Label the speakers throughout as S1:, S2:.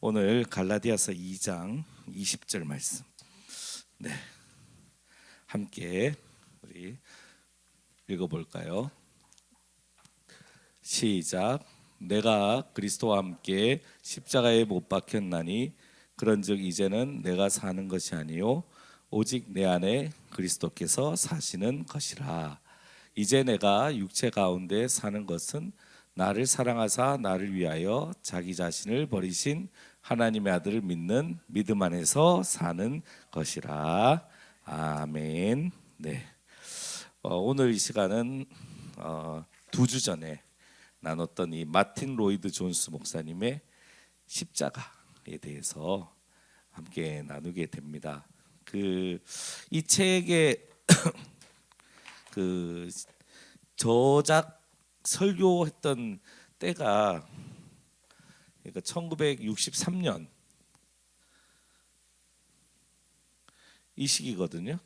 S1: 오늘 갈라디아서 2장 20절 말씀. 함께 우리 읽어볼까요? 시작. 내가 그리스도와 함께 십자가에 못 박혔나니 그런즉 이제는 내가 사는 것이 아니요 오직 내 안에 그리스도께서 사시는 것이라. 이제 내가 육체 가운데 사는 것은 나를 사랑하사 나를 위하여 자기 자신을 버리신 하나님의 아들을 믿는 믿음 안에서 사는 것이라. 아멘. 네. 오늘 이 시간은 2주 전에 나눴던 이 마틴 로이드 존스 목사님의 십자가에 대해서 함께 나누게 됩니다. 이 책의 저작 설교했던 때가 그러니까 1963년 이 시기거든요.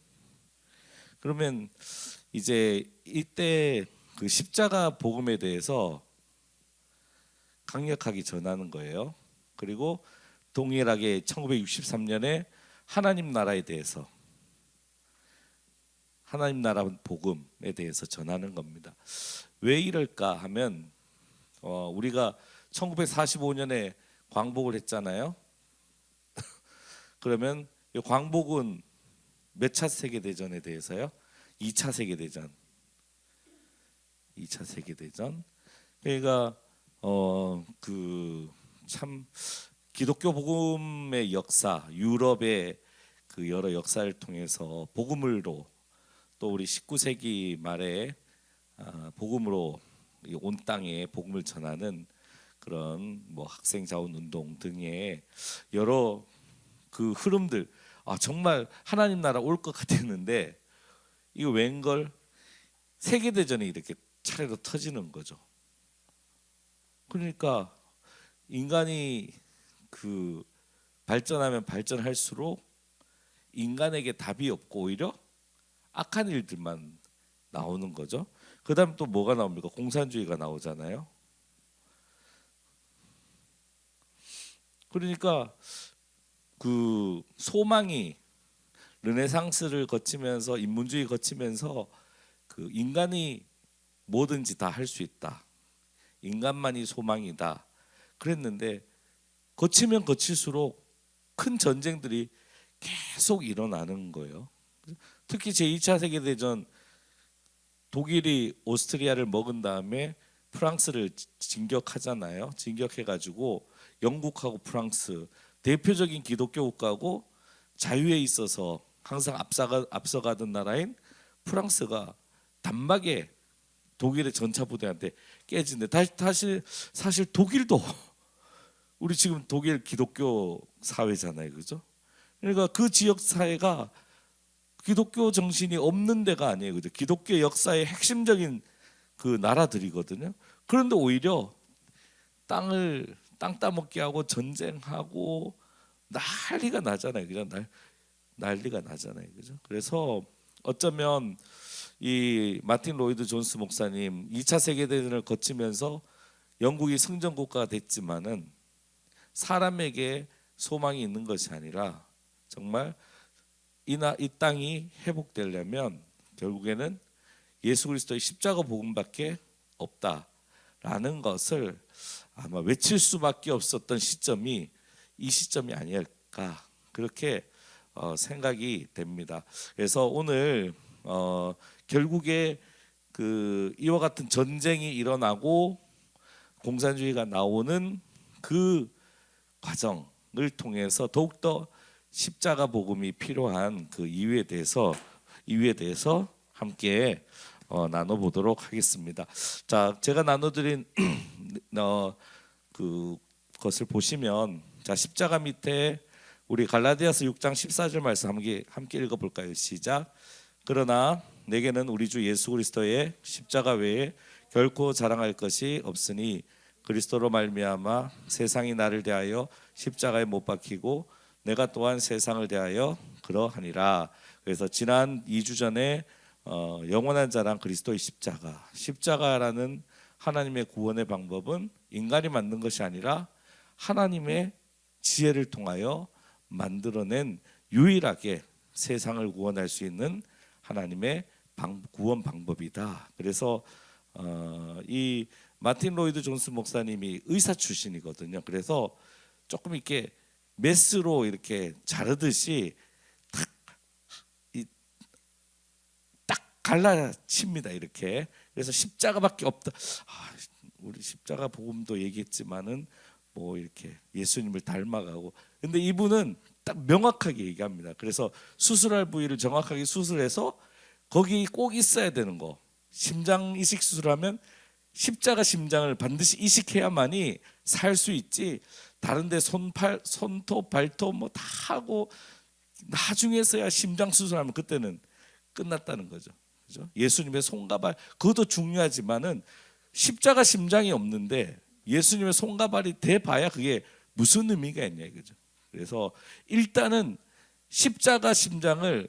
S1: 그러면 이제 이때 그 십자가 복음에 대해서 강력하게 전하는 거예요. 그리고 동일하게 1963년에 하나님 나라에 대해서, 하나님 나라 복음에 대해서 전하는 겁니다. 왜 이럴까 하면 우리가 1945년에 광복을 했잖아요. 그러면 이 광복은 몇 차 세계대전에 대해서요? 2차 세계대전. 2차 세계대전. 그러니까 참 기독교 복음의 역사, 유럽의 그 여러 역사를 통해서 복음으로, 또 우리 19세기 말에 복음으로 온 땅에 복음을 전하는 그런 뭐 학생 자원 운동 등의 여러 그 흐름들, 정말 하나님 나라 올 것 같았는데 이거 웬걸 세계 대전이 이렇게 차례로 터지는 거죠. 그러니까 인간이 그 발전하면 발전할수록 인간에게 답이 없고 오히려 악한 일들만 나오는 거죠. 그다음 또 뭐가 나옵니까? 공산주의가 나오잖아요. 그러니까 그 소망이 르네상스를 거치면서 인문주의 거치면서 그 인간이 뭐든지 다 할 수 있다. 인간만이 소망이다. 그랬는데 거치면 거칠수록 큰 전쟁들이 계속 일어나는 거예요. 특히 제2차 세계대전 독일이 오스트리아를 먹은 다음에 프랑스를 진격하잖아요. 진격해가지고 영국하고 프랑스 대표적인 기독교 국가고 자유에 있어서 항상 앞서가던 나라인 프랑스가 단박에 독일의 전차 부대한테 깨지는데 사실 독일도 우리 지금 독일 기독교 사회잖아요, 그죠? 그러니까 그 지역 사회가 기독교 정신이 없는 데가 아니에요, 그죠? 기독교 역사의 핵심적인 그 나라들이거든요. 그런데 오히려 땅 따먹게 하고 전쟁하고 난리가 나잖아요, 그죠? 난리가 나잖아요, 그죠? 그래서 어쩌면 이 마틴 로이드 존스 목사님 2차 세계대전을 거치면서 영국이 성전 국가가 됐지만은 사람에게 소망이 있는 것이 아니라 정말 이 땅이 회복되려면 결국에는 예수 그리스도의 십자가 복음밖에 없다라는 것을 아마 외칠 수밖에 없었던 시점이 이 시점이 아닐까 그렇게 생각이 됩니다. 그래서 오늘 결국에 그 이와 같은 전쟁이 일어나고 공산주의가 나오는 그 과정을 통해서 더욱더 십자가 복음이 필요한 그 이유에 대해서 함께 나눠보도록 하겠습니다. 자, 제가 나눠드린 그 것을 보시면, 자, 십자가 밑에 우리 갈라디아서 6장 14절 말씀 함께 읽어볼까요? 시작. 그러나 내게는 우리 주 예수 그리스도의 십자가 외에 결코 자랑할 것이 없으니 그리스도로 말미암아 세상이 나를 대하여 십자가에 못 박히고 내가 또한 세상을 대하여 그러하니라. 그래서 지난 2주 전에 영원한 자랑 그리스도의 십자가라는 하나님의 구원의 방법은 인간이 만든 것이 아니라 하나님의 지혜를 통하여 만들어낸 유일하게 세상을 구원할 수 있는 하나님의 구원 방법이다. 그래서 이 마틴 로이드 존스 목사님이 의사 출신이거든요. 그래서 조금 이렇게 메스로 이렇게 자르듯이 딱 갈라칩니다. 이렇게. 그래서 십자가밖에 없다. 우리 십자가 복음도 얘기했지만은 뭐 이렇게 예수님을 닮아가고, 근데 이분은 딱 명확하게 얘기합니다. 그래서 수술할 부위를 정확하게 수술해서 거기 꼭 있어야 되는 거, 심장 이식 수술하면 십자가 심장을 반드시 이식해야만이 살 수 있지, 다른데 손톱 발톱 뭐 다 하고 나중에서야 심장 수술하면 그때는 끝났다는 거죠. 그죠? 예수님의 손과 발, 그것도 중요하지만은 십자가 심장이 없는데 예수님의 손과 발이 돼봐야 그게 무슨 의미가 있냐 이거죠. 그래서 일단은 십자가 심장을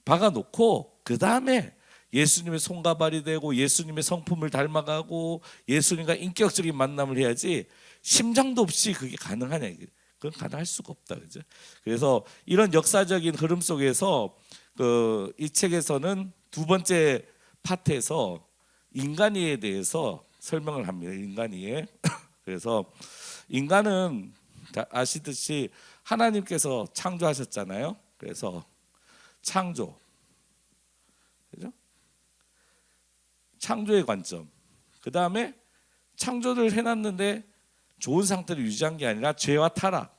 S1: 박아놓고 그 다음에 예수님의 손과 발이 되고 예수님의 성품을 닮아가고 예수님과 인격적인 만남을 해야지, 심장도 없이 그게 가능하냐 이게. 그건 가능할 수가 없다. 그죠? 그래서 이런 역사적인 흐름 속에서 이 책에서는 두 번째 파트에서 인간이에 대해서 설명을 합니다. 인간이에. 그래서 인간은 아시듯이 하나님께서 창조하셨잖아요. 그래서 창조, 그죠? 창조의 관점. 그 다음에 창조를 해놨는데 좋은 상태를 유지한 게 아니라 죄와 타락,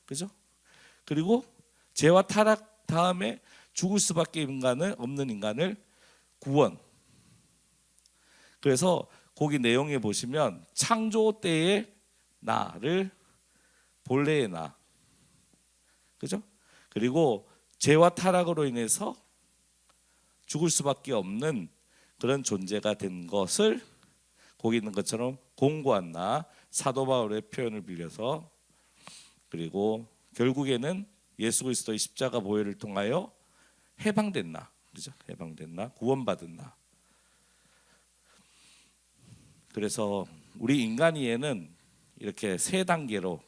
S1: 그죠? 그리고 죄와 타락 다음에 죽을 수밖에 없는 인간을 구원. 그래서 거기 내용에 보시면 창조 때의 나를 본래의 나, 그죠? 그리고 죄와 타락으로 인해서 죽을 수밖에 없는 그런 존재가 된 것을 거기 있는 것처럼 공고한 나, 사도 바울의 표현을 빌려서, 그리고 결국에는 예수 그리스도의 십자가 보혈을 통하여 해방된 나, 그죠? 해방된 나, 구원받은 나. 그래서 우리 인간이에는 이렇게 세 단계로,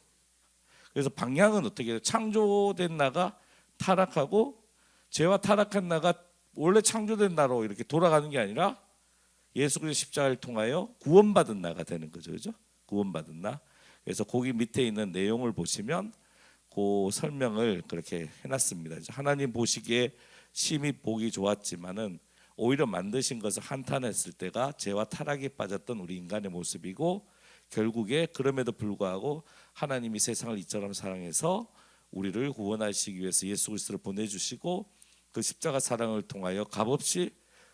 S1: 그래서 방향은 어떻게 해요? 창조된 나가 타락하고 죄와 타락한 나가 원래 창조된 나로 이렇게 돌아가는 게 아니라 예수 그리스도 십자가를 통하여 구원받은 나가 되는 거죠. 그죠? 구원받은 나. 그래서 거기 밑에 있는 내용을 보시면 그 설명을 그렇게 해놨습니다. 하나님 보시기에 심히 보기 좋았지만은 오히려 만드신 것을 한탄했을 때가 죄와 타락에 빠졌던 우리 인간의 모습이고, 결국에 그럼에도 불구하고 하나님이 세상을 이처럼 사랑해서 우리를 구원하시기 위해서 예수 그리스도를 보내주시고 그 십자가 사랑을 통하여 값없이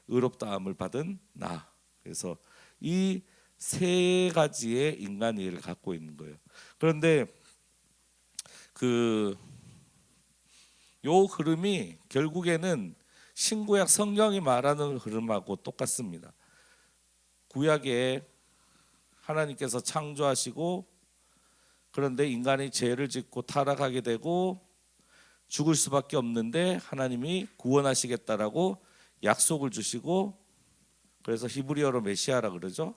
S1: 의롭다함을 받은 나. 그래서 이 세 가지의 인간이를 갖고 있는 거예요. 그런데 요 흐름이 결국에는 신구약 성경이 말하는 흐름하고 똑같습니다. 구약에 하나님께서 창조하시고, 그런데 인간이 죄를 짓고 타락하게 되고 죽을 수밖에 없는데 하나님이 구원하시겠다라고 약속을 주시고, 그래서 히브리어로 메시아라 그러죠.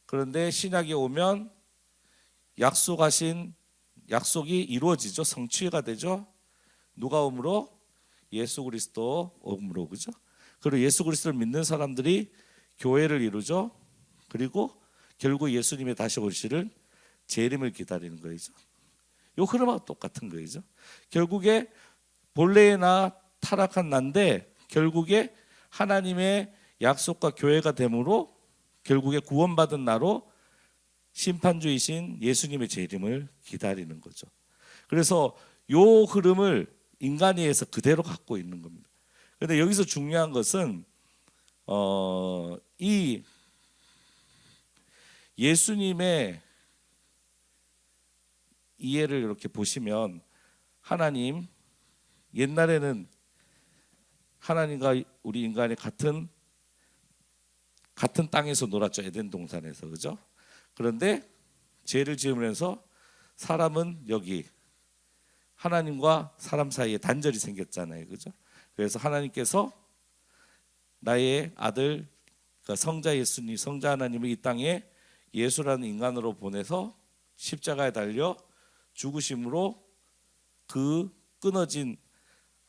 S1: 그런데 신약에 오면 약속이 이루어지죠. 성취가 되죠. 누가 오므로? 예수 그리스도 오므로, 그죠? 그리고 예수 그리스도를 믿는 사람들이 교회를 이루죠. 그리고 결국 예수님의 다시 오시를 재림을 기다리는 거죠. 이 흐름하고 똑같은 거죠. 결국에 본래의 나, 타락한 나인데 결국에 하나님의 약속과 교회가 되므로 결국에 구원받은 나로 심판주이신 예수님의 재림을 기다리는 거죠. 그래서 요 흐름을 인간이에서 그대로 갖고 있는 겁니다. 그런데 여기서 중요한 것은 이 예수님의 이해를 이렇게 보시면, 하나님, 옛날에는 하나님과 우리 인간이 같은 땅에서 놀았죠. 에덴 동산에서, 그죠? 그런데 죄를 지으면서 사람은 여기 하나님과 사람 사이에 단절이 생겼잖아요, 그죠? 그래서 하나님께서 나의 아들, 그러니까 성자 예수님, 성자 하나님을 이 땅에 예수라는 인간으로 보내서 십자가에 달려 죽으심으로 그 끊어진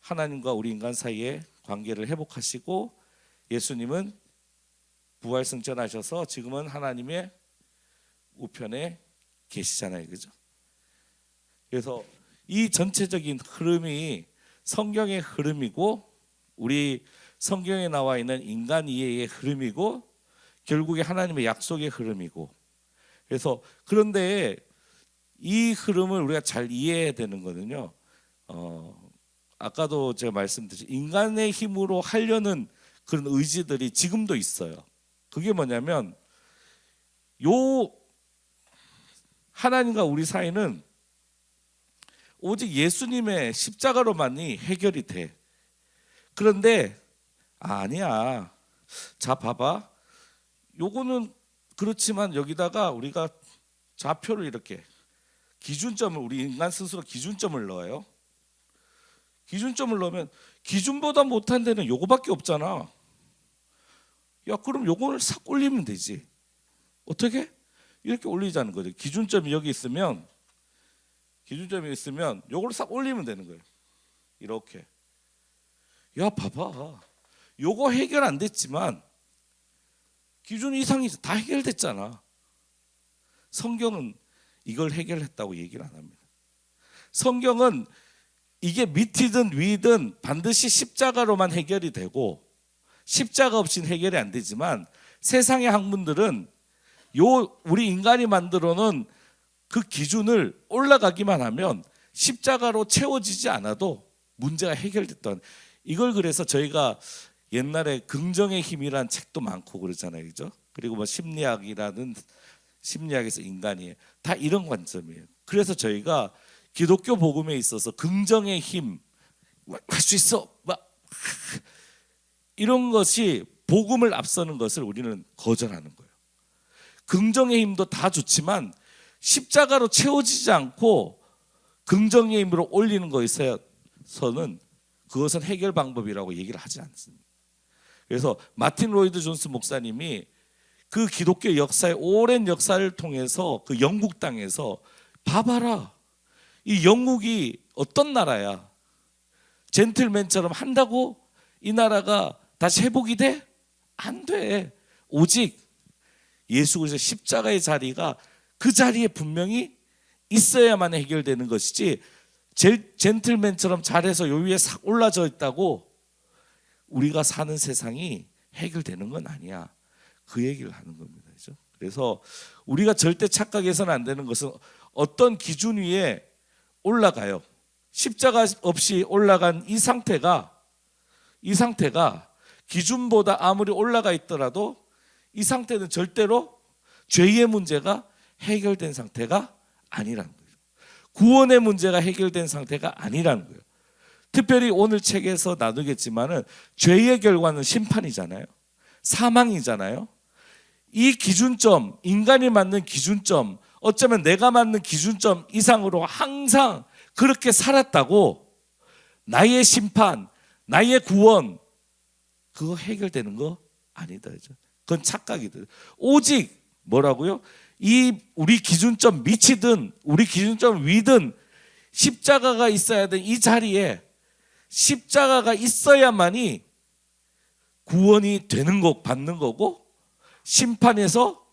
S1: 하나님과 우리 인간 사이의 관계를 회복하시고, 예수님은 부활 승천하셔서 지금은 하나님의 우편에 계시잖아요, 그죠? 그래서 이 전체적인 흐름이 성경의 흐름이고, 우리 성경에 나와 있는 인간 이해의 흐름이고, 결국에 하나님의 약속의 흐름이고. 그래서 그런데 이 흐름을 우리가 잘 이해해야 되는 거는요, 아까도 제가 말씀드렸죠, 인간의 힘으로 하려는 그런 의지들이 지금도 있어요. 그게 뭐냐면, 요 하나님과 우리 사이는 오직 예수님의 십자가로만이 해결이 돼. 그런데 아니야, 자 봐봐, 요거는 그렇지만 여기다가 우리가 좌표를 이렇게 기준점을, 우리 인간 스스로 기준점을 넣어요. 기준점을 넣으면 기준보다 못한 데는 요거밖에 없잖아. 야, 그럼 요거를 싹 올리면 되지. 어떻게? 이렇게 올리자는 거죠. 기준점이 여기 있으면, 요거를 싹 올리면 되는 거예요. 이렇게. 야, 봐봐, 요거 해결 안 됐지만 기준 이상이 다 해결됐잖아. 성경은 이걸 해결했다고 얘기를 안 합니다. 성경은 이게 밑이든 위든 반드시 십자가로만 해결이 되고, 십자가 없이는 해결이 안 되지만, 세상의 학문들은 우리 인간이 만들어 놓은 그 기준을 올라가기만 하면 십자가로 채워지지 않아도 문제가 해결됐던, 이걸 그래서 저희가 옛날에 긍정의 힘이란 책도 많고 그러잖아요, 그죠? 그리고 뭐 심리학에서 인간이에요, 다 이런 관점이에요. 그래서 저희가 기독교 복음에 있어서 긍정의 힘, 할 수 있어, 막 이런 것이 복음을 앞서는 것을 우리는 거절하는 거예요. 긍정의 힘도 다 좋지만 십자가로 채워지지 않고 긍정의 힘으로 올리는 것에서는 그것은 해결 방법이라고 얘기를 하지 않습니다. 그래서 마틴 로이드 존스 목사님이 그 기독교 역사의 오랜 역사를 통해서 그 영국 땅에서, 봐봐라, 이 영국이 어떤 나라야, 젠틀맨처럼 한다고 이 나라가 다시 회복이 돼? 안 돼. 오직 예수 그리스도의 십자가의 자리가 그 자리에 분명히 있어야만 해결되는 것이지, 젠틀맨처럼 잘해서 요 위에 싹 올라져 있다고 우리가 사는 세상이 해결되는 건 아니야. 그 얘기를 하는 겁니다. 그렇죠? 그래서 우리가 절대 착각해서는 안 되는 것은, 어떤 기준 위에 올라가요. 십자가 없이 올라간 이 상태가 기준보다 아무리 올라가 있더라도 이 상태는 절대로 죄의 문제가 해결된 상태가 아니라는 거예요. 구원의 문제가 해결된 상태가 아니라는 거예요. 특별히 오늘 책에서 나누겠지만은, 죄의 결과는 심판이잖아요. 사망이잖아요. 이 기준점, 인간이 맞는 기준점, 어쩌면 내가 맞는 기준점 이상으로 항상 그렇게 살았다고 나의 심판, 나의 구원, 그거 해결되는 거 아니다. 그건 착각이다. 오직 뭐라고요? 우리 기준점 밑이든 우리 기준점 위든 십자가가 있어야 되는 이 자리에 십자가가 있어야만이 구원이 되는 거, 받는 거고, 심판에서,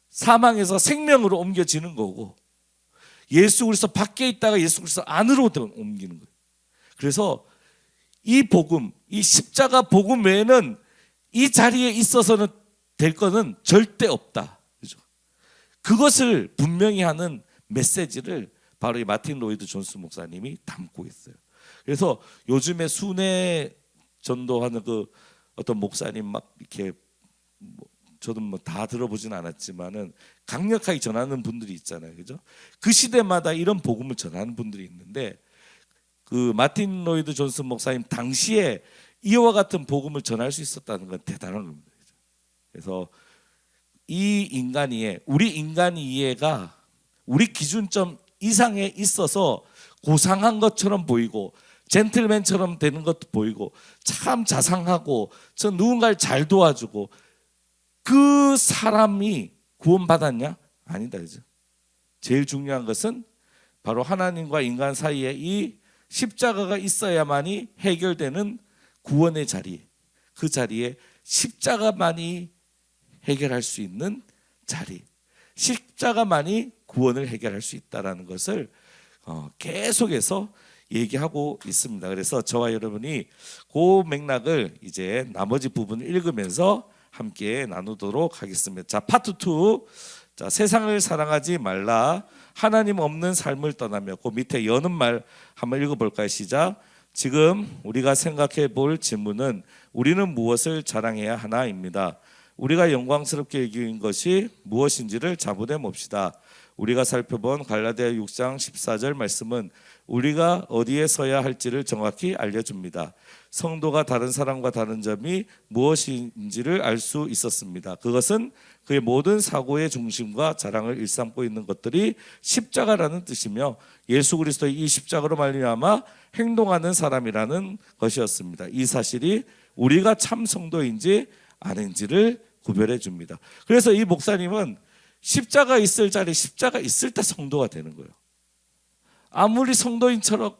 S1: 사망에서 생명으로 옮겨지는 거고, 예수 그리스도 밖에 있다가 예수 그리스도 안으로 옮기는 거예요. 그래서 이 복음, 이 십자가 복음 외에는 이 자리에 있어서는 될 거는 절대 없다. 그죠? 그것을 분명히 하는 메시지를 바로 이 마틴 로이드 존스 목사님이 담고 있어요. 그래서 요즘에 순회 전도하는 그 어떤 목사님 막 이렇게, 저도 뭐 다 들어보진 않았지만은 강력하게 전하는 분들이 있잖아요, 그죠? 그 시대마다 이런 복음을 전하는 분들이 있는데, 그 마틴 로이드 존스 목사님 당시에 이와 같은 복음을 전할 수 있었다는 건 대단한 겁니다. 그래서 이 인간 이해, 우리 인간 이해가 우리 기준점 이상에 있어서 고상한 것처럼 보이고, 젠틀맨처럼 되는 것도 보이고, 참 자상하고, 저 누군가를 잘 도와주고, 그 사람이 구원받았냐? 아니다. 그죠? 제일 중요한 것은 바로 하나님과 인간 사이에 이 십자가가 있어야만이 해결되는 구원의 자리, 그 자리에 십자가만이 해결할 수 있는 자리, 십자가만이 구원을 해결할 수 있다라는 것을 계속해서 얘기하고 있습니다. 그래서 저와 여러분이 그 맥락을 이제 나머지 부분을 읽으면서 함께 나누도록 하겠습니다. 자, 파트 2. 자, 세상을 사랑하지 말라. 하나님 없는 삶을 떠나며, 그 밑에 여는 말 한번 읽어볼까요? 시작. 지금 우리가 생각해 볼 질문은 우리는 무엇을 자랑해야 하나입니다. 우리가 영광스럽게 여긴 것이 무엇인지를 자문해 봅시다. 우리가 살펴본 갈라디아 6장 14절 말씀은 우리가 어디에 서야 할지를 정확히 알려줍니다. 성도가 다른 사람과 다른 점이 무엇인지를 알 수 있었습니다. 그것은 그의 모든 사고의 중심과 자랑을 일삼고 있는 것들이 십자가라는 뜻이며 예수 그리스도의 이 십자가로 말미암아 행동하는 사람이라는 것이었습니다. 이 사실이 우리가 참 성도인지 아닌지를 구별해 줍니다. 그래서 이 목사님은 십자가 있을 자리, 십자가 있을 때 성도가 되는 거예요. 아무리 성도인처럼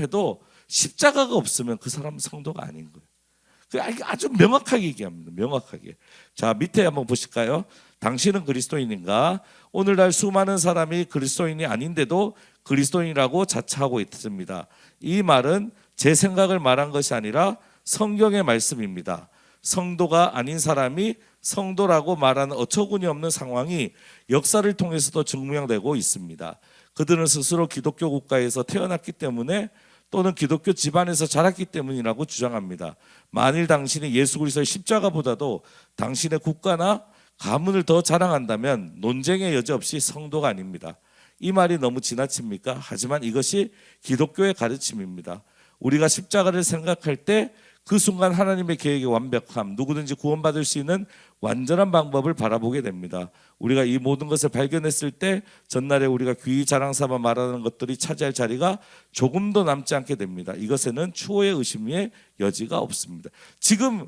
S1: 해도 십자가가 없으면 그 사람은 성도가 아닌 거예요. 아주 명확하게 얘기합니다. 명확하게. 자, 밑에 한번 보실까요? 당신은 그리스도인인가? 오늘날 수많은 사람이 그리스도인이 아닌데도 그리스도인이라고 자처하고 있습니다. 이 말은 제 생각을 말한 것이 아니라 성경의 말씀입니다. 성도가 아닌 사람이 성도라고 말하는 어처구니 없는 상황이 역사를 통해서도 증명되고 있습니다. 그들은 스스로 기독교 국가에서 태어났기 때문에 또는 기독교 집안에서 자랐기 때문이라고 주장합니다. 만일 당신이 예수 그리스도의 십자가보다도 당신의 국가나 가문을 더 자랑한다면 논쟁의 여지 없이 성도가 아닙니다. 이 말이 너무 지나칩니까? 하지만 이것이 기독교의 가르침입니다. 우리가 십자가를 생각할 때 그 순간 하나님의 계획의 완벽함, 누구든지 구원받을 수 있는 완전한 방법을 바라보게 됩니다. 우리가 이 모든 것을 발견했을 때 전날에 우리가 귀 자랑 삼아 말하는 것들이 차지할 자리가 조금도 남지 않게 됩니다. 이것에는 추호의 의심의 여지가 없습니다. 지금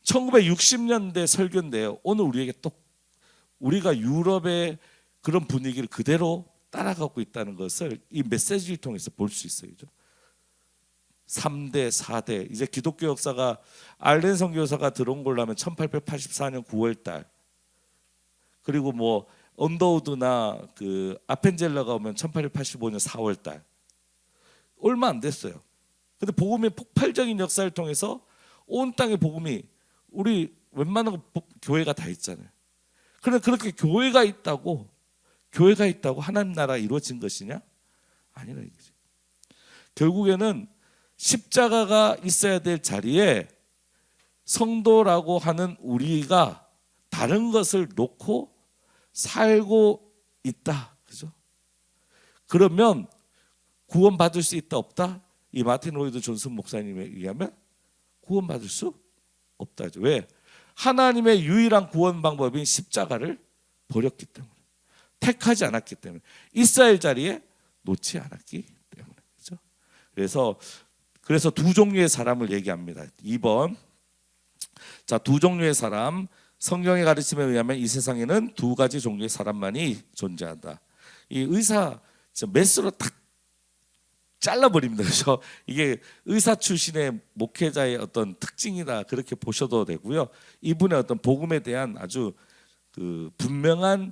S1: 1960년대 설교인데요. 오늘 우리에게 또 우리가 유럽의 그런 분위기를 그대로 따라가고 있다는 것을 이 메시지를 통해서 볼 수 있어요. 3대, 4대. 이제 기독교 역사가 알렌 선교사가 들어온 걸로 하면 1884년 9월달. 그리고 뭐 언더우드나 그 아펜젤러가 오면 1885년 4월달. 얼마 안 됐어요. 근데 복음의 폭발적인 역사를 통해서 온 땅의 복음이 우리 웬만한 교회가 다 있잖아요. 그런데 그렇게 교회가 있다고 하나님 나라가 이루어진 것이냐? 아니라 이거지. 결국에는 십자가가 있어야 될 자리에 성도라고 하는 우리가 다른 것을 놓고 살고 있다. 그죠? 그러면 구원받을 수 있다 없다? 이 마틴 로이드 존슨 목사님에 의하면 구원받을 수 없다. 왜? 하나님의 유일한 구원 방법인 십자가를 버렸기 때문에, 택하지 않았기 때문에, 있어야 할 자리에 놓지 않았기 때문에. 그죠? 그래서 두 종류의 사람을 얘기합니다. 2번. 자, 두 종류의 사람. 성경의 가르침에 의하면 이 세상에는 두 가지 종류의 사람만이 존재한다. 이 의사 메스로 탁 잘라버립니다. 그래서 이게 의사 출신의 목회자의 어떤 특징이다, 그렇게 보셔도 되고요. 이분의 어떤 복음에 대한 아주 그 분명한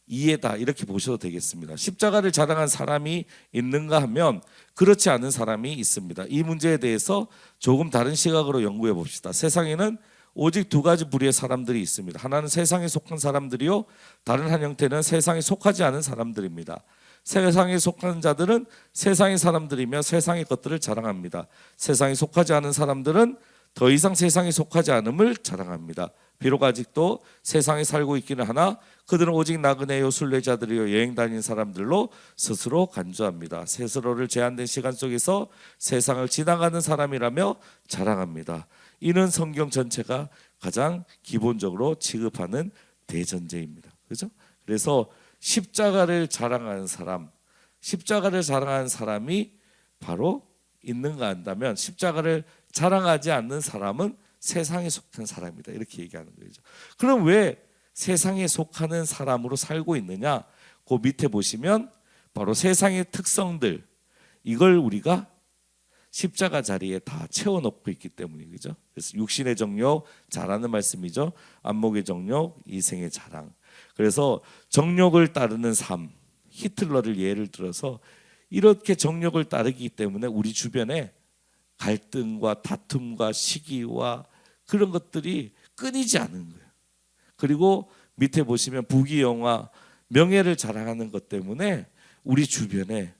S1: 이해다, 이렇게 보셔도 되겠습니다. 십자가를 자랑한 사람이 있는가 하면 그렇지 않은 사람이 있습니다. 이 문제에 대해서 조금 다른 시각으로 연구해 봅시다. 세상에는 오직 두 가지 부류의 사람들이 있습니다. 하나는 세상에 속한 사람들이요, 다른 한 형태는 세상에 속하지 않은 사람들입니다. 세상에 속한 자들은 세상의 사람들이며 세상의 것들을 자랑합니다. 세상에 속하지 않은 사람들은 더 이상 세상에 속하지 않음을 자랑합니다. 비록 아직도 세상에 살고 있기는 하나 그들은 오직 나그네요, 순례자들이요, 여행 다니는 사람들로 스스로 간주합니다. 스스로를 제한된 시간 속에서 세상을 지나가는 사람이라며 자랑합니다. 이는 성경 전체가 가장 기본적으로 취급하는 대전제입니다. 그렇죠? 그래서 십자가를 자랑하는 사람이 바로 있는가 한다면, 십자가를 자랑하지 않는 사람은 세상에 속한 사람이다, 이렇게 얘기하는 거죠. 그럼 왜 세상에 속하는 사람으로 살고 있느냐? 그 밑에 보시면 바로 세상의 특성들, 이걸 우리가 십자가 자리에 다 채워넣고 있기 때문이죠. 그죠? 그래서 육신의 정욕, 잘하는 말씀이죠. 안목의 정욕, 이생의 자랑. 그래서 정욕을 따르는 삶, 히틀러를 예를 들어서 이렇게 정욕을 따르기 때문에 우리 주변에 갈등과 다툼과 시기와 그런 것들이 끊이지 않는 거예요. 그리고 밑에 보시면 부귀영화, 명예를 자랑하는 것 때문에 우리 주변에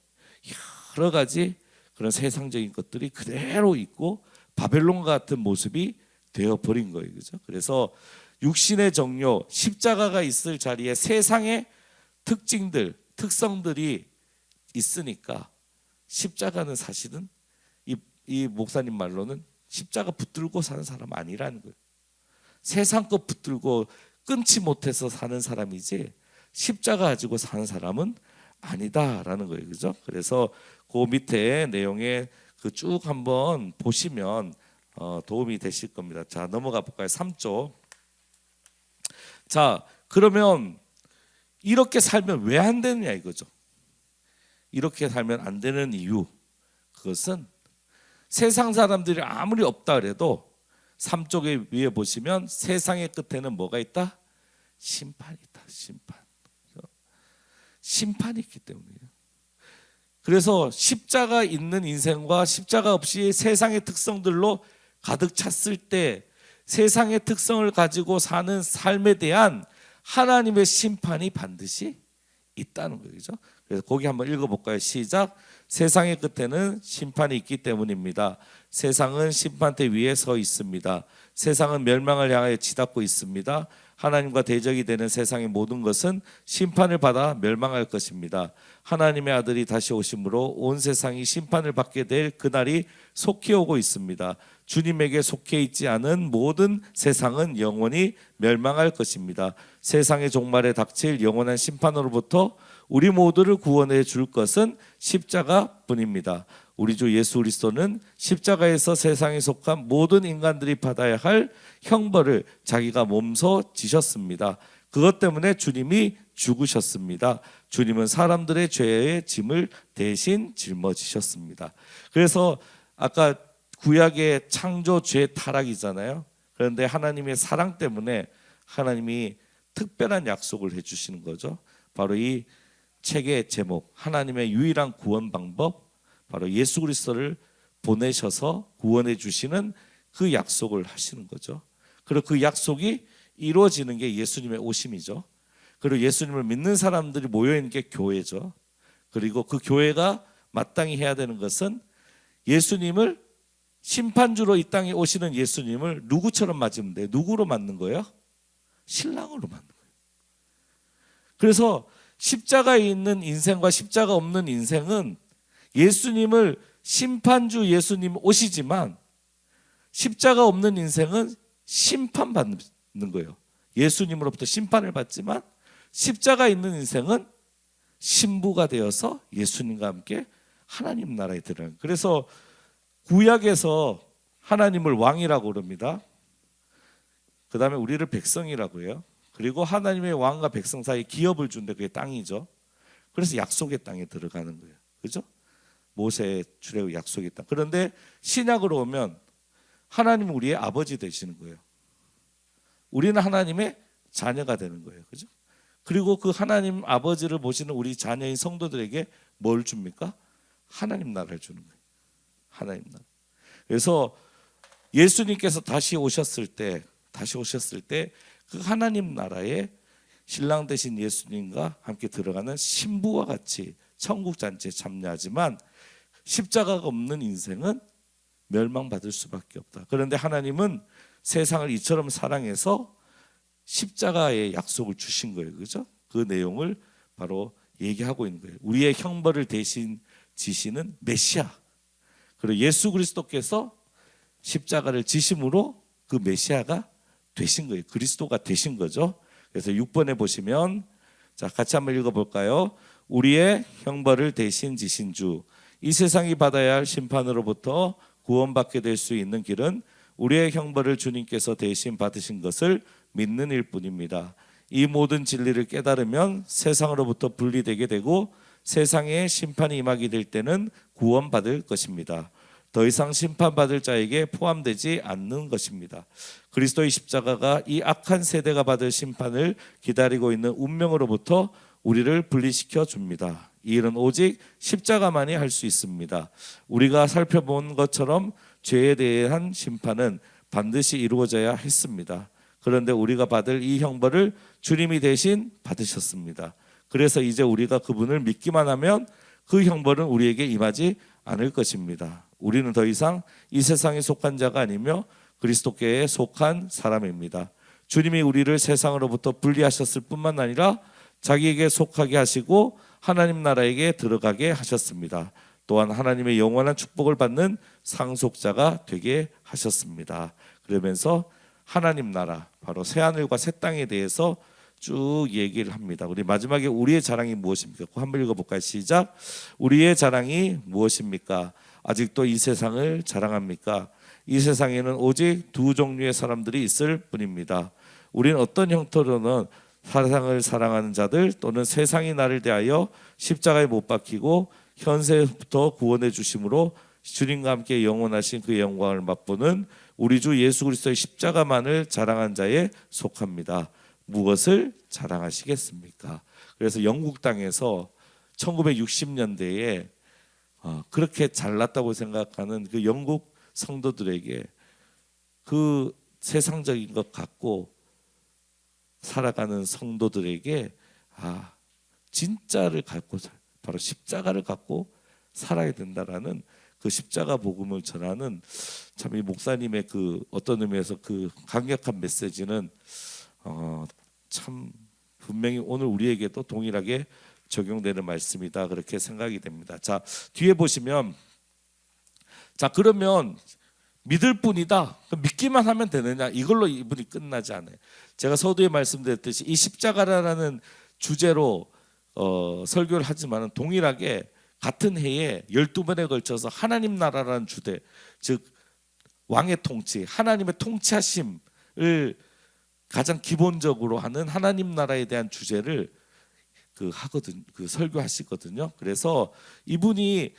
S1: 여러 가지 그런 세상적인 것들이 그대로 있고 바벨론과 같은 모습이 되어버린 거예요. 그죠? 그래서 육신의 정욕, 십자가가 있을 자리에 세상의 특징들, 특성들이 있으니까 십자가는 사실은 이 목사님 말로는 십자가 붙들고 사는 사람 아니라는 거예요. 세상 것 붙들고 끊지 못해서 사는 사람이지 십자가 가지고 사는 사람은 아니다라는 거예요. 그죠? 그래서 그 밑에 내용에 그 쭉 한번 보시면 도움이 되실 겁니다. 자, 넘어가 볼까요? 3조. 자, 그러면 이렇게 살면 왜 안 되느냐 이거죠. 이렇게 살면 안 되는 이유, 그것은 세상 사람들이 아무리 없다 그래도 3쪽에 위에 보시면 세상의 끝에는 뭐가 있다? 심판이 있다. 심판이 있기 때문이에요. 그래서 십자가 있는 인생과 십자가 없이 세상의 특성들로 가득 찼을 때 세상의 특성을 가지고 사는 삶에 대한 하나님의 심판이 반드시 있다는 거예요. 그렇죠? 그래서 거기 한번 읽어볼까요? 시작. 세상의 끝에는 심판이 있기 때문입니다. 세상은 심판대 위에 서 있습니다. 세상은 멸망을 향하여 치닫고 있습니다. 하나님과 대적이 되는 세상의 모든 것은 심판을 받아 멸망할 것입니다. 하나님의 아들이 다시 오심으로 온 세상이 심판을 받게 될 그날이 속히 오고 있습니다. 주님에게 속해 있지 않은 모든 세상은 영원히 멸망할 것입니다. 세상의 종말에 닥칠 영원한 심판으로부터 우리 모두를 구원해 줄 것은 십자가뿐입니다. 우리 주 예수 그리스도는 십자가에서 세상에 속한 모든 인간들이 받아야 할 형벌을 자기가 몸소 지셨습니다. 그것 때문에 주님이 죽으셨습니다. 주님은 사람들의 죄의 짐을 대신 짊어지셨습니다. 그래서 아까 구약의 창조 죄 타락이잖아요. 그런데 하나님의 사랑 때문에 하나님이 특별한 약속을 해주시는 거죠. 바로 이 책의 제목, 하나님의 유일한 구원 방법, 바로 예수 그리스도를 보내셔서 구원해 주시는 그 약속을 하시는 거죠. 그리고 그 약속이 이루어지는 게 예수님의 오심이죠. 그리고 예수님을 믿는 사람들이 모여있는 게 교회죠. 그리고 그 교회가 마땅히 해야 되는 것은 예수님을 심판주로 이 땅에 오시는 예수님을 누구처럼 맞으면 돼요? 누구로 맞는 거예요? 신랑으로 맞는 거예요. 그래서 십자가에 있는 인생과 십자가 없는 인생은 예수님을 심판주 예수님 오시지만 십자가 없는 인생은 심판받는 거예요. 예수님으로부터 심판을 받지만 십자가 있는 인생은 신부가 되어서 예수님과 함께 하나님 나라에 들어가는. 그래서 구약에서 하나님을 왕이라고 그럽니다. 그 다음에 우리를 백성이라고 해요. 그리고 하나님의 왕과 백성 사이에 기업을 준데 그게 땅이죠. 그래서 약속의 땅에 들어가는 거예요. 그죠? 모세의 출애굽 약속의 땅. 그런데 신약으로 오면 하나님은 우리의 아버지 되시는 거예요. 우리는 하나님의 자녀가 되는 거예요. 그죠? 그리고 그 하나님 아버지를 모시는 우리 자녀인 성도들에게 뭘 줍니까? 하나님 나라를 주는 거예요. 하나님 나라. 그래서 예수님께서 다시 오셨을 때 그 하나님 나라에 신랑 되신 예수님과 함께 들어가는 신부와 같이 천국 잔치에 참여하지만 십자가가 없는 인생은 멸망받을 수밖에 없다. 그런데 하나님은 세상을 이처럼 사랑해서 십자가의 약속을 주신 거예요. 그죠? 그 내용을 바로 얘기하고 있는 거예요. 우리의 형벌을 대신 지시는 메시아. 그리고 예수 그리스도께서 십자가를 지심으로 그 메시아가 되신 거예요. 그리스도가 되신 거죠. 그래서 6번에 보시면 자, 같이 한번 읽어볼까요? 우리의 형벌을 대신 지신 주, 이 세상이 받아야 할 심판으로부터 구원받게 될 수 있는 길은 우리의 형벌을 주님께서 대신 받으신 것을 믿는 일뿐입니다. 이 모든 진리를 깨달으면 세상으로부터 분리되게 되고 세상에 심판이 임하게 될 때는 구원받을 것입니다. 더 이상 심판받을 자에게 포함되지 않는 것입니다. 그리스도의 십자가가 이 악한 세대가 받을 심판을 기다리고 있는 운명으로부터 우리를 분리시켜 줍니다. 이 일은 오직 십자가만이 할 수 있습니다. 우리가 살펴본 것처럼 죄에 대한 심판은 반드시 이루어져야 했습니다. 그런데 우리가 받을 이 형벌을 주님이 대신 받으셨습니다. 그래서 이제 우리가 그분을 믿기만 하면 그 형벌은 우리에게 임하지 않을 것입니다. 우리는 더 이상 이 세상에 속한 자가 아니며 그리스도께에 속한 사람입니다. 주님이 우리를 세상으로부터 분리하셨을 뿐만 아니라 자기에게 속하게 하시고 하나님 나라에게 들어가게 하셨습니다. 또한 하나님의 영원한 축복을 받는 상속자가 되게 하셨습니다. 그러면서 하나님 나라, 바로 새하늘과 새 땅에 대해서 쭉 얘기를 합니다. 우리 마지막에 우리의 자랑이 무엇입니까? 한번 읽어볼까요? 시작. 우리의 자랑이 무엇입니까? 아직도 이 세상을 자랑합니까? 이 세상에는 오직 두 종류의 사람들이 있을 뿐입니다. 우리는 어떤 형태로는 세상을 사랑하는 자들 또는 세상이 나를 대하여 십자가에 못 박히고 현세부터 구원해 주심으로 주님과 함께 영원하신 그의 영광을 맛보는 우리 주 예수 그리스도의 십자가만을 자랑한 자에 속합니다. 무엇을 자랑하시겠습니까? 그래서 영국 땅에서 1960년대에 그렇게 잘났다고 생각하는 그 영국 성도들에게 그 세상적인 것 갖고 살아가는 성도들에게 진짜를 갖고 바로 십자가를 갖고 살아야 된다라는 그 십자가 복음을 전하는 참 이 목사님의 그 어떤 의미에서 그 강력한 메시지는 참 분명히 오늘 우리에게도 동일하게 적용되는 말씀이다 그렇게 생각이 됩니다. 자, 뒤에 보시면 자 그러면 믿을 뿐이다. 믿기만 하면 되느냐? 이걸로 이분이 끝나지 않아요. 제가 서두에 말씀드렸듯이 이 십자가라는 주제로 설교를 하지만 동일하게 같은 해에 12번에 걸쳐서 하나님 나라라는 주제, 즉 왕의 통치, 하나님의 통치하심을 가장 기본적으로 하는 하나님 나라에 대한 주제를 설교하시거든요. 그래서 이분이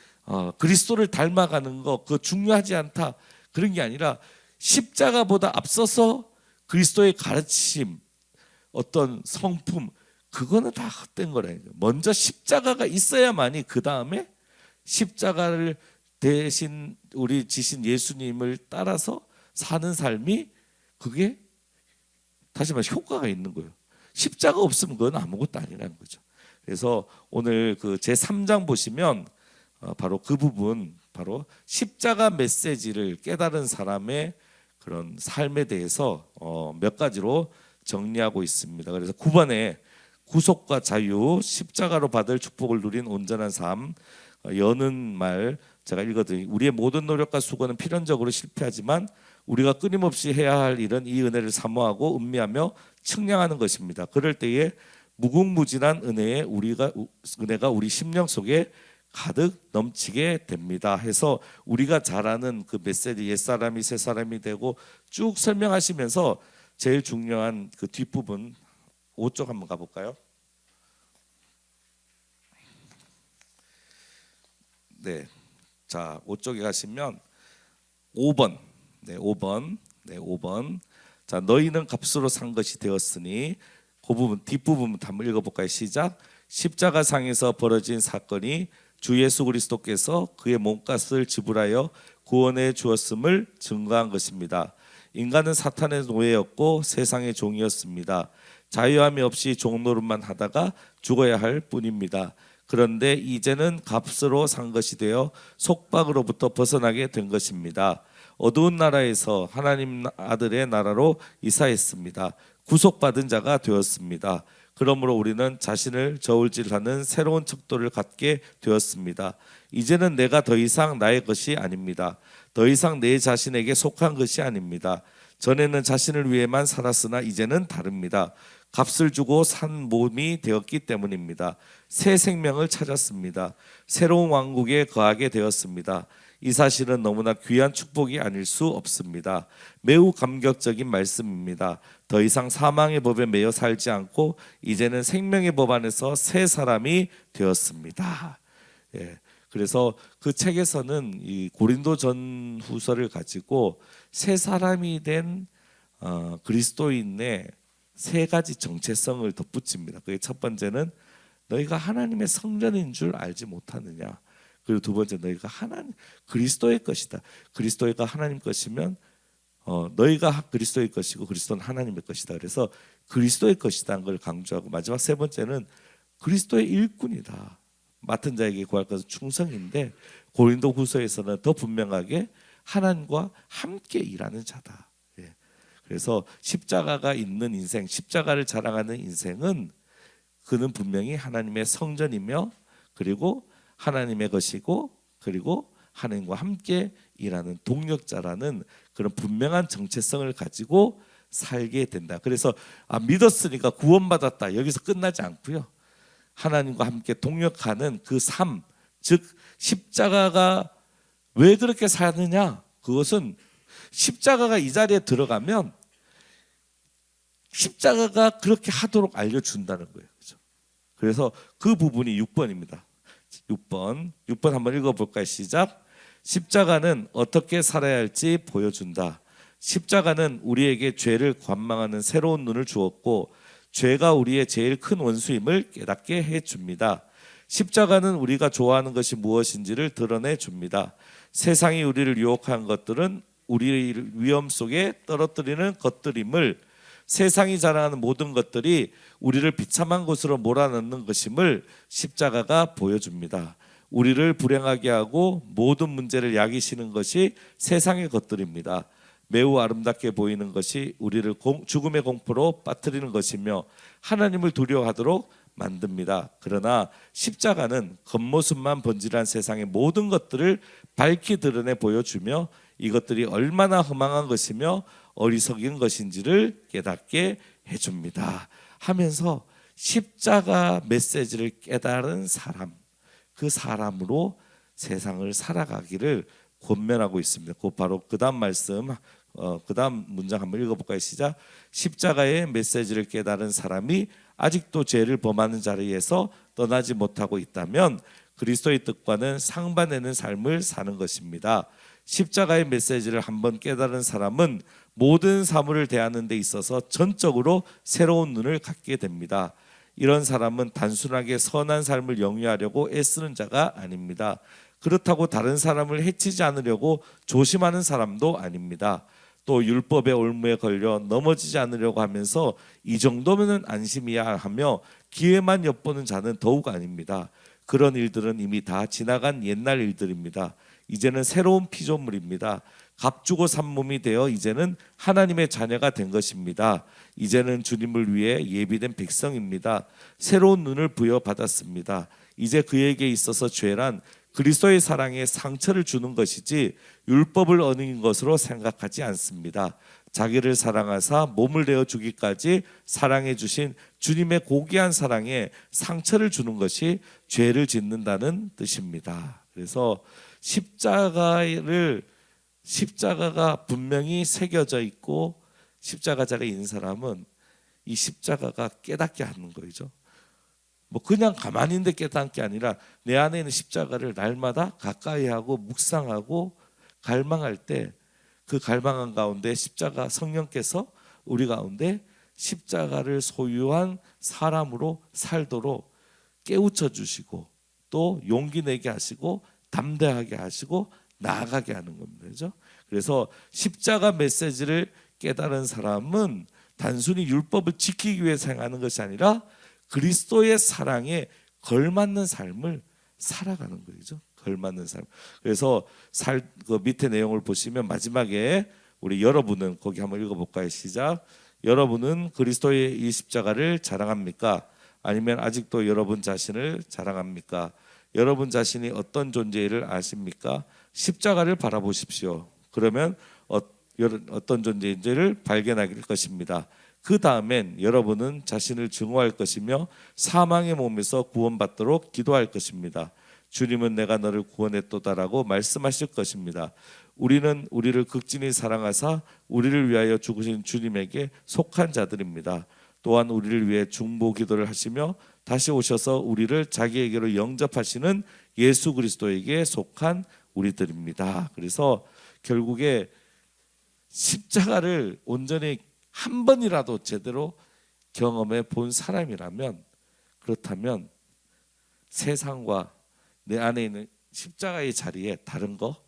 S1: 그리스도를 닮아가는 거 그거 중요하지 않다 그런 게 아니라 십자가보다 앞서서 그리스도의 가르침, 어떤 성품 그거는 다 헛된 거라요. 먼저 십자가가 있어야만이 그 다음에 십자가를 대신 우리 지신 예수님을 따라서 사는 삶이 그게 다시 말해서 효과가 있는 거예요. 십자가 없으면 그건 아무것도 아니라는 거죠. 그래서 오늘 그 제3장 보시면 바로 그 부분, 바로 십자가 메시지를 깨달은 사람의 그런 삶에 대해서 몇 가지로 정리하고 있습니다. 그래서 9번에 구속과 자유, 십자가로 받을 축복을 누린 온전한 삶, 여는 말 제가 읽어드린 우리의 모든 노력과 수고는 필연적으로 실패하지만 우리가 끊임없이 해야 할 일은 이 은혜를 사모하고 음미하며 측량하는 것입니다. 그럴 때에 무궁무진한 은혜가 우리 심령 속에 가득 넘치게 됩니다. 해서 우리가 잘 아는 그 메시지 옛사람이 새사람이 되고 쭉 설명하시면서 제일 중요한 그 뒷부분 5쪽 한번 가볼까요? 네, 자 5쪽에 가시면 5번, 네 5번. 자 너희는 값으로 산 것이 되었으니 그 부분 뒷부분 한번 읽어볼까요? 시작. 십자가상에서 벌어진 사건이 주 예수 그리스도께서 그의 몸값을 지불하여 구원해 주었음을 증거한 것입니다. 인간은 사탄의 노예였고 세상의 종이었습니다. 자유함이 없이 종노릇만 하다가 죽어야 할 뿐입니다. 그런데 이제는 값으로 산 것이 되어 속박으로부터 벗어나게 된 것입니다. 어두운 나라에서 하나님 아들의 나라로 이사했습니다. 구속받은 자가 되었습니다. 그러므로 우리는 자신을 저울질하는 새로운 척도를 갖게 되었습니다. 이제는 내가 더 이상 나의 것이 아닙니다. 더 이상 내 자신에게 속한 것이 아닙니다. 전에는 자신을 위해만 살았으나 이제는 다릅니다. 값을 주고 산 몸이 되었기 때문입니다. 새 생명을 찾았습니다. 새로운 왕국에 거하게 되었습니다. 이 사실은 너무나 귀한 축복이 아닐 수 없습니다. 매우 감격적인 말씀입니다. 더 이상 사망의 법에 매여 살지 않고 이제는 생명의 법 안에서 새 사람이 되었습니다. 예. 그래서 그 책에서는 이 고린도전후서를 가지고 새 사람이 된 그리스도인의 세 가지 정체성을 덧붙입니다. 그게 첫 번째는 너희가 하나님의 성전인 줄 알지 못하느냐. 그리고 두 번째, 너희가 하나님 그리스도의 것이다. 그리스도가 하나님 것이면 너희가 그리스도의 것이고 그리스도는 하나님의 것이다. 그래서 그리스도의 것이다는 걸 강조하고, 마지막 세 번째는 그리스도의 일꾼이다. 맡은 자에게 구할 것은 충성인데, 고린도후서에서는 더 분명하게 하나님과 함께 일하는 자다. 예. 그래서 십자가가 있는 인생, 십자가를 자랑하는 인생은 그는 분명히 하나님의 성전이며, 그리고 하나님의 것이고, 그리고 하나님과 함께 일하는 동력자라는 그런 분명한 정체성을 가지고 살게 된다. 그래서 믿었으니까 구원받았다, 여기서 끝나지 않고요. 하나님과 함께 동력하는 그 삶, 즉 십자가가 왜 그렇게 사느냐? 그것은 십자가가 이 자리에 들어가면 십자가가 그렇게 하도록 알려준다는 거예요. 그렇죠? 그래서 그 부분이 6번입니다. 6번 한번 읽어볼까요? 시작. 십자가는 어떻게 살아야 할지 보여준다. 십자가는 우리에게 죄를 관망하는 새로운 눈을 주었고, 죄가 우리의 제일 큰 원수임을 깨닫게 해줍니다. 십자가는 우리가 좋아하는 것이 무엇인지를 드러내 줍니다. 세상이 우리를 유혹한 것들은 우리를 위험 속에 떨어뜨리는 것들임을, 세상이 자랑하는 모든 것들이 우리를 비참한 곳으로 몰아넣는 것임을 십자가가 보여줍니다. 우리를 불행하게 하고 모든 문제를 야기시는 것이 세상의 것들입니다. 매우 아름답게 보이는 것이 우리를 죽음의 공포로 빠뜨리는 것이며 하나님을 두려워하도록 만듭니다. 그러나 십자가는 겉모습만 번질한 세상의 모든 것들을 밝히 드러내 보여주며 이것들이 얼마나 허망한 것이며 어리석인 것인지를 깨닫게 해줍니다. 하면서 십자가 메시지를 깨달은 사람, 그 사람으로 세상을 살아가기를 권면하고 있습니다. 그 바로 그 다음 말씀, 그 다음 문장 한번 읽어볼까요? 시작. 십자가의 메시지를 깨달은 사람이 아직도 죄를 범하는 자리에서 떠나지 못하고 있다면 그리스도의 뜻과는 상반되는 삶을 사는 것입니다. 십자가의 메시지를 한번 깨달은 사람은 모든 사물을 대하는 데 있어서 전적으로 새로운 눈을 갖게 됩니다. 이런 사람은 단순하게 선한 삶을 영위하려고 애쓰는 자가 아닙니다. 그렇다고 다른 사람을 해치지 않으려고 조심하는 사람도 아닙니다. 또 율법의 올무에 걸려 넘어지지 않으려고 하면서 이 정도면은 안심이야 하며 기회만 엿보는 자는 더욱 아닙니다. 그런 일들은 이미 다 지나간 옛날 일들입니다. 이제는 새로운 피조물입니다. 값주고 산 몸이 되어 이제는 하나님의 자녀가 된 것입니다. 이제는 주님을 위해 예비된 백성입니다. 새로운 눈을 부여받았습니다. 이제 그에게 있어서 죄란 그리스도의 사랑에 상처를 주는 것이지 율법을 어긴 것으로 생각하지 않습니다. 자기를 사랑하사 몸을 내어 주기까지 사랑해 주신 주님의 고귀한 사랑에 상처를 주는 것이 죄를 짓는다는 뜻입니다. 그래서 십자가가 분명히 새겨져 있고 십자가 자리에 있는 사람은 이 십자가가 깨닫게 하는 거죠. 뭐 그냥 가만히 있는데 깨닫는 게 아니라 내 안에 있는 십자가를 날마다 가까이 하고 묵상하고 갈망할 때 그 갈망한 가운데 십자가 성령께서 우리 가운데 십자가를 소유한 사람으로 살도록 깨우쳐 주시고 또 용기 내게 하시고 담대하게 하시고 나아가게 하는 겁니다. 그렇죠? 그래서 십자가 메시지를 깨달은 사람은 단순히 율법을 지키기 위해서 행하는 것이 아니라 그리스도의 사랑에 걸맞는 삶을 살아가는 거죠. 걸맞는 삶. 그래서 그 밑에 내용을 보시면 마지막에 우리 여러분은 거기 한번 읽어볼까요? 시작. 여러분은 그리스도의 이 십자가를 자랑합니까? 아니면 아직도 여러분 자신을 자랑합니까? 여러분 자신이 어떤 존재를 아십니까? 십자가를 바라보십시오. 그러면 어떤 존재인지를 발견하게 될 것입니다. 그 다음엔 여러분은 자신을 증오할 것이며 사망의 몸에서 구원받도록 기도할 것입니다. 주님은 내가 너를 구원했도다라고 말씀하실 것입니다. 우리는 우리를 극진히 사랑하사 우리를 위하여 죽으신 주님에게 속한 자들입니다. 또한 우리를 위해 중보 기도를 하시며 다시 오셔서 우리를 자기에게로 영접하시는 예수 그리스도에게 속한 우리들입니다. 그래서 결국에 십자가를 온전히 한 번이라도 제대로 경험해 본 사람이라면, 그렇다면 세상과 내 안에 있는 십자가의 자리에 다른 거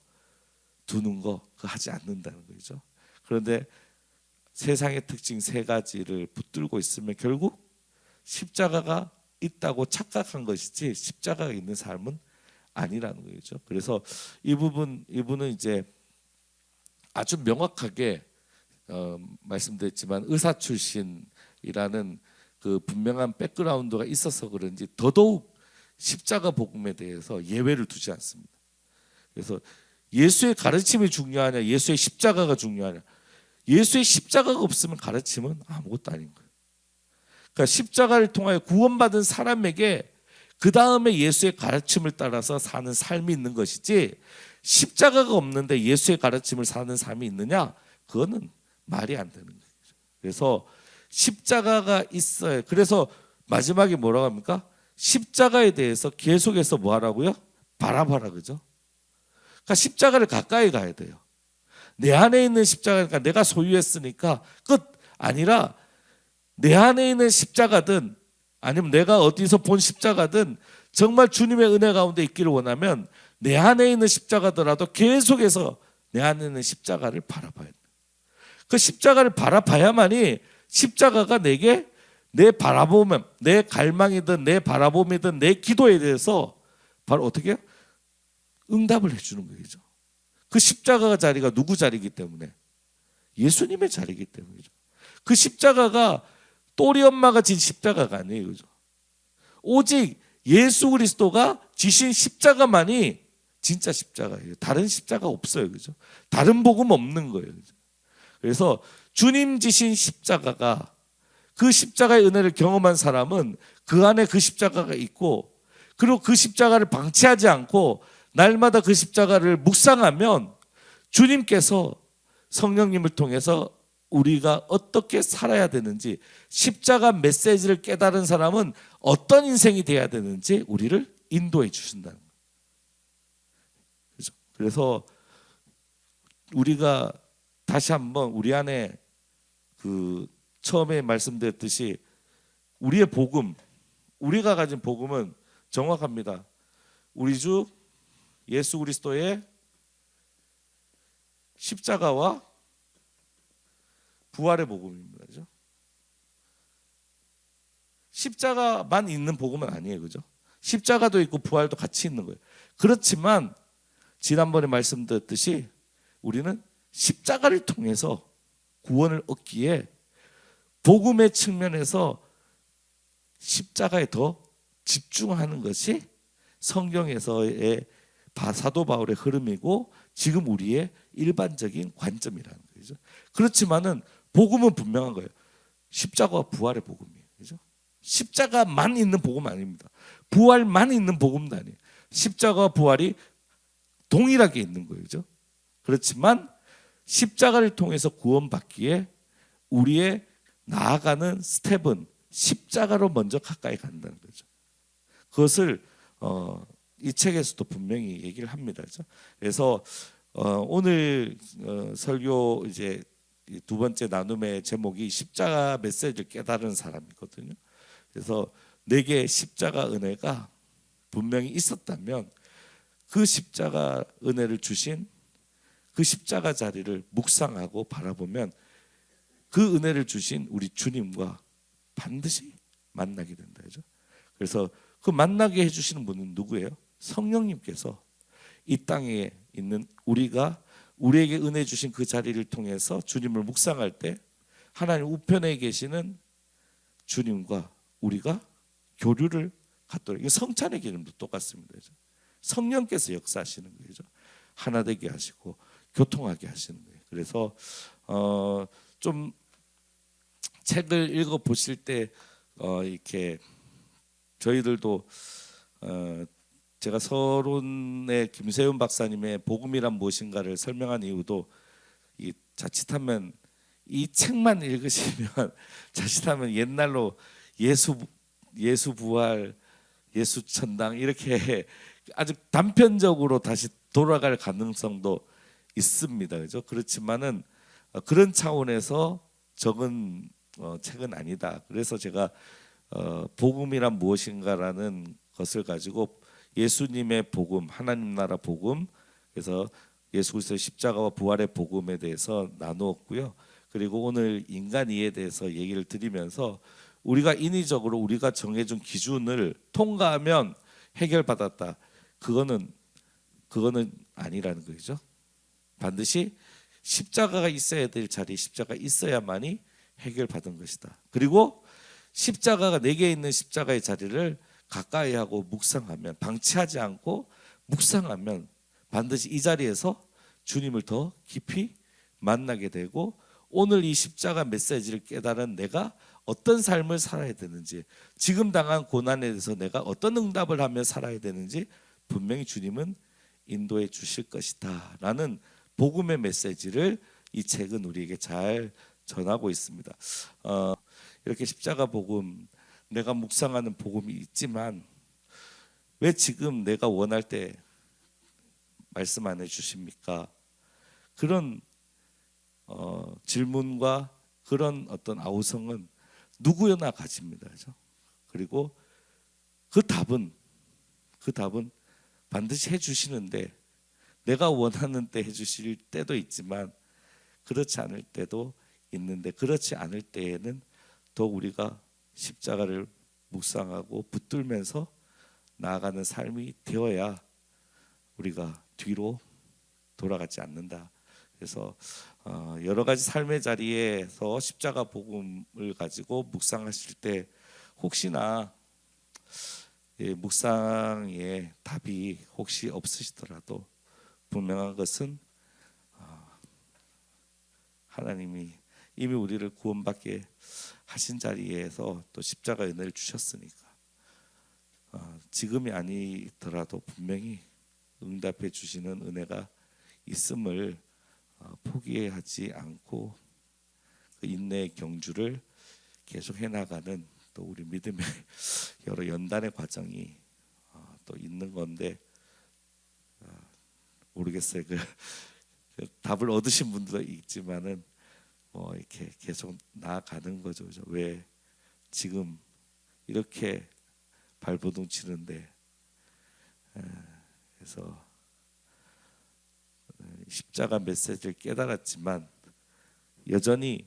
S1: 두는 거 그거 하지 않는다는 거죠. 그런데 세상의 특징 세 가지를 붙들고 있으면 결국 십자가가 있다고 착각한 것이지 십자가가 있는 삶은 아니라는 거죠. 그래서 이분은 이제 아주 명확하게 말씀드렸지만 의사 출신이라는 그 분명한 백그라운드가 있어서 그런지 더더욱 십자가 복음에 대해서 예외를 두지 않습니다. 그래서 예수의 가르침이 중요하냐, 예수의 십자가가 중요하냐? 예수의 십자가가 없으면 가르침은 아무것도 아닌 거예요. 그러니까 십자가를 통하여 구원받은 사람에게 그 다음에 예수의 가르침을 따라서 사는 삶이 있는 것이지, 십자가가 없는데 예수의 가르침을 사는 삶이 있느냐? 그거는 말이 안 되는 거예요. 그래서 십자가가 있어요. 그래서 마지막에 뭐라고 합니까? 십자가에 대해서 계속해서 뭐 하라고요? 바라봐라, 그죠? 그러니까 십자가를 가까이 가야 돼요. 내 안에 있는 십자가니까 내가 소유했으니까 끝 아니라, 내 안에 있는 십자가든 아니면 내가 어디서 본 십자가든 정말 주님의 은혜 가운데 있기를 원하면 내 안에 있는 십자가더라도 계속해서 내 안에 있는 십자가를 바라봐야 돼요. 그 십자가를 바라봐야만이 십자가가 내게 내 바라보면, 내 갈망이든 내 바라봄이든 내 기도에 대해서 바로 어떻게 해요? 응답을 해주는 거죠. 그 십자가 자리가 누구 자리이기 때문에? 예수님의 자리이기 때문이죠. 그 십자가가 또리 엄마가 진 십자가가 아니에요, 그죠? 오직 예수 그리스도가 지신 십자가만이 진짜 십자가예요. 다른 십자가 없어요, 그죠? 다른 복음 없는 거예요, 그죠? 그래서 주님 지신 십자가가, 그 십자가의 은혜를 경험한 사람은 그 안에 그 십자가가 있고, 그리고 그 십자가를 방치하지 않고 날마다 그 십자가를 묵상하면 주님께서 성령님을 통해서 우리가 어떻게 살아야 되는지, 십자가 메시지를 깨달은 사람은 어떤 인생이 돼야 되는지 우리를 인도해 주신다는 거예요. 그렇죠? 그래서 우리가 다시 한번 우리 안에 그 처음에 말씀드렸듯이 우리의 복음, 우리가 가진 복음은 정확합니다. 우리 주 예수 그리스도의 십자가와 부활의 복음입니다. 그죠? 십자가만 있는 복음은 아니에요. 그죠? 십자가도 있고 부활도 같이 있는 거예요. 그렇지만 지난번에 말씀드렸듯이 우리는 십자가를 통해서 구원을 얻기에 복음의 측면에서 십자가에 더 집중하는 것이 성경에서의 사도 바울의 흐름이고 지금 우리의 일반적인 관점이라는 거죠. 그렇지만은 복음은 분명한 거예요. 십자가와 부활의 복음이에요. 그죠? 십자가만 있는 복음 아닙니다. 부활만 있는 복음도 아니에요. 십자가와 부활이 동일하게 있는 거예요. 그죠? 그렇지만 십자가를 통해서 구원받기에 우리의 나아가는 스텝은 십자가로 먼저 가까이 간다는 거죠. 그것을 이 책에서도 분명히 얘기를 합니다. 그렇죠? 그래서 오늘 설교 이제 두 번째 나눔의 제목이 십자가 메시지를 깨달은 사람이거든요. 그래서 내게 십자가 은혜가 분명히 있었다면 그 십자가 은혜를 주신 그 십자가 자리를 묵상하고 바라보면 그 은혜를 주신 우리 주님과 반드시 만나게 된다. 그죠? 그래서 그 만나게 해주시는 분은 누구예요? 성령님께서 이 땅에 있는 우리에게 은혜 주신 그 자리를 통해서 주님을 묵상할 때 하나님 우편에 계시는 주님과 우리가 교류를 갖도록, 이게 성찬의 기름도 똑같습니다. 그죠? 성령께서 역사하시는 거죠. 하나 되게 하시고 교통하게 하시는 거예요. 그래서 좀 책을 읽어 보실 때 이렇게 저희들도 제가 서론의 김세윤 박사님의 복음이란 무엇인가를 설명한 이유도 이 자칫하면 이 책만 읽으시면 자칫하면 옛날로 예수 부활, 예수 천당 이렇게 아주 단편적으로 다시 돌아갈 가능성도 있습니다. 그죠? 그렇지만은 그런 차원에서 적은 책은 아니다. 그래서 제가 복음이란 무엇인가라는 것을 가지고 예수님의 복음, 하나님 나라 복음, 그래서 예수 그리스도의 십자가와 부활의 복음에 대해서 나누었고요. 그리고 오늘 인간 이해에 대해서 얘기를 드리면서 우리가 인위적으로 우리가 정해준 기준을 통과하면 해결받았다. 그거는 아니라는 거죠. 반드시 십자가가 있어야 될 자리에 십자가가 있어야만이 해결받은 것이다. 그리고 십자가가 내게 있는 십자가의 자리를 가까이 하고 묵상하면, 방치하지 않고 묵상하면 반드시 이 자리에서 주님을 더 깊이 만나게 되고, 오늘 이 십자가 메시지를 깨달은 내가 어떤 삶을 살아야 되는지, 지금 당한 고난에 대해서 내가 어떤 응답을 하며 살아야 되는지 분명히 주님은 인도해 주실 것이다 라는 복음의 메시지를 이 책은 우리에게 잘 전하고 있습니다. 이렇게 십자가 복음, 내가 묵상하는 복음이 있지만 왜 지금 내가 원할 때 말씀 안 해주십니까? 그런 질문과 그런 어떤 아우성은 누구나 가집니다. 그렇죠? 그리고 그 답은 반드시 해주시는데, 내가 원하는 때 해주실 때도 있지만 그렇지 않을 때도 있는데, 그렇지 않을 때에는 더욱 우리가 십자가를 묵상하고 붙들면서 나아가는 삶이 되어야 우리가 뒤로 돌아가지 않는다. 그래서 여러 가지 삶의 자리에서 십자가 복음을 가지고 묵상하실 때 혹시나 묵상의 답이 혹시 없으시더라도 분명한 것은 하나님이 이미 우리를 구원받게 하신 자리에서 또 십자가 은혜를 주셨으니까 지금이 아니더라도 분명히 응답해 주시는 은혜가 있음을 포기하지 않고 그 인내의 경주를 계속 해나가는 또 우리 믿음의 여러 연단의 과정이 또 있는 건데, 모르겠어요. 그 답을 얻으신 분들도 있지만은 이렇게 계속 나아가는 거죠. 그죠? 왜 지금 이렇게 발버둥 치는데, 그래서 십자가 메시지를 깨달았지만 여전히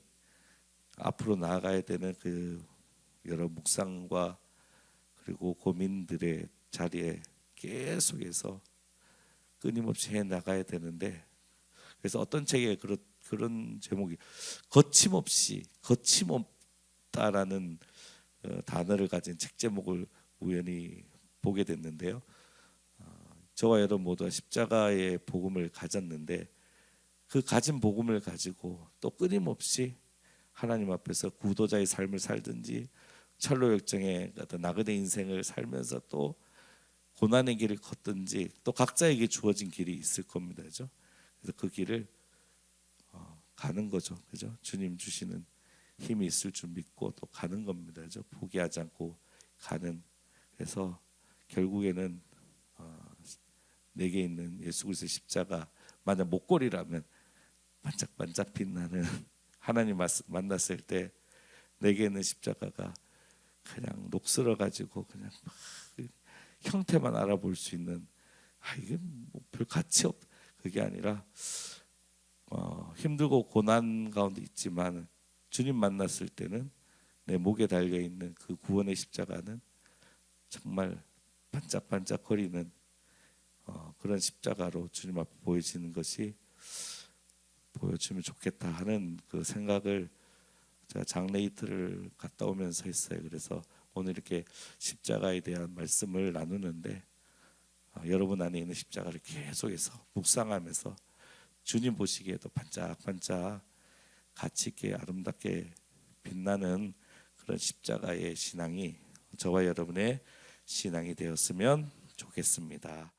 S1: 앞으로 나아가야 되는 그 여러 묵상과 그리고 고민들의 자리에 계속해서 끊임없이 해 나가야 되는데, 그래서 어떤 책에 그런 제목이 거침없다라는 단어를 가진 책 제목을 우연히 보게 됐는데요. 저와 여러분 모두가 십자가의 복음을 가졌는데 그 가진 복음을 가지고 또 끊임없이 하나님 앞에서 구도자의 삶을 살든지 철로 역정의 어떤 나그네 인생을 살면서 또 고난의 길을 걷든지 또 각자에게 주어진 길이 있을 겁니다. 그죠? 그래서 그 길을 가는 거죠. 그죠? 주님 주시는 힘이 있을 줄 믿고 또 가는 겁니다. 그죠? 포기하지 않고 가는. 그래서 결국에는 내게 있는 예수 그리스도의 십자가, 만약 목걸이라면 반짝반짝 빛나는 하나님 만났을 때 내게 있는 십자가가 그냥 녹슬어 가지고 그냥 막 형태만 알아볼 수 있는, 이게 뭐 별 가치 없, 그게 아니라 힘들고 고난 가운데 있지만 주님 만났을 때는 내 목에 달려 있는 그 구원의 십자가는 정말 반짝반짝거리는 그런 십자가로 주님 앞에 보여지는 것이 보여주면 좋겠다 하는 그 생각을 제가 장례 이틀을 갔다 오면서 했어요. 그래서 오늘 이렇게 십자가에 대한 말씀을 나누는데 여러분 안에 있는 십자가를 계속해서 묵상하면서 주님 보시기에도 반짝반짝 가치 있게 아름답게 빛나는 그런 십자가의 신앙이 저와 여러분의 신앙이 되었으면 좋겠습니다.